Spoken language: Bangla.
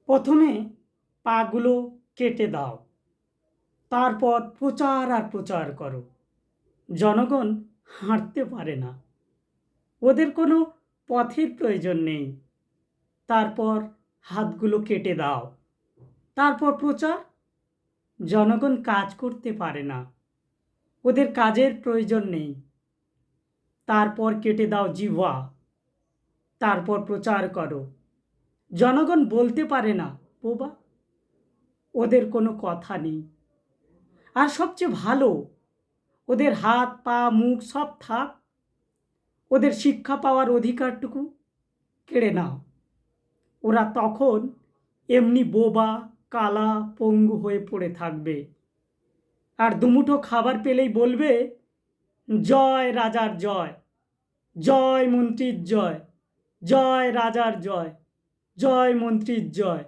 প্রথমে পাগুলো কেটে দাও, তারপর প্রচার আর প্রচার করো। জনগণ হাঁটতে পারে না, ওদের কোনো পথের প্রয়োজন নেই। তারপর হাতগুলো কেটে দাও, তারপর প্রচার। জনগণ কাজ করতে পারে না, ওদের কাজের প্রয়োজন নেই। তারপর কেটে দাও জিহ্বা, তারপর প্রচার করো। জনগণ বলতে পারে না, বোবা, ওদের কোনো কথা নেই। আর সবচেয়ে ভালো, ওদের হাত পা মুখ সব থাক, ওদের শিক্ষা পাওয়ার অধিকারটুকু কেড়ে নাও। ওরা তখন এমনি বোবা কালা পঙ্গু হয়ে পড়ে থাকবে, আর দুমুঠো খাবার পেলেই বলবে, জয় রাজার জয়, জয় মন্ত্রীর জয়, জয় রাজার জয়, জয় মন্ত্রীর জয়।